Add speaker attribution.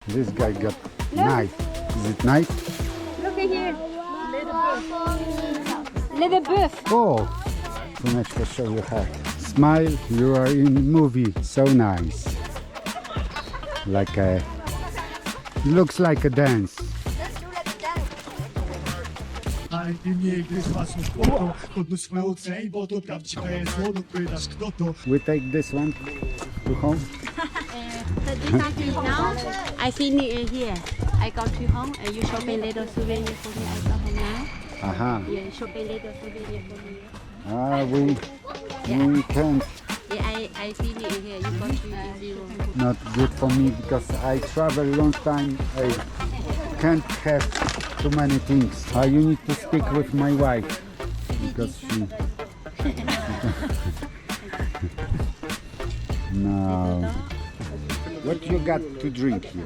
Speaker 1: This guy got knife. Is it knife?
Speaker 2: Look at here. Little buff.
Speaker 1: Oh, Kuneczka, show your hat. Smile, you are in movie. So nice. Like a, looks like a dance.
Speaker 3: Ale ty nie gryź własną spoko, podnoś swoją ceń, bo to prawdziwe słono, pytasz kto to.
Speaker 1: We take this one to home.
Speaker 4: So this time is now. I finish here. I go to home and you shopping little souvenir for me. I go home now.
Speaker 1: Aha.
Speaker 4: Yeah, shopping little souvenir for me.
Speaker 1: Ah, we can't.
Speaker 4: Yeah, I finish here. You go to the room.
Speaker 1: Not good for me because I travel long time. I can't have too many things. You need to speak with my wife because she. No. What you got to drink here?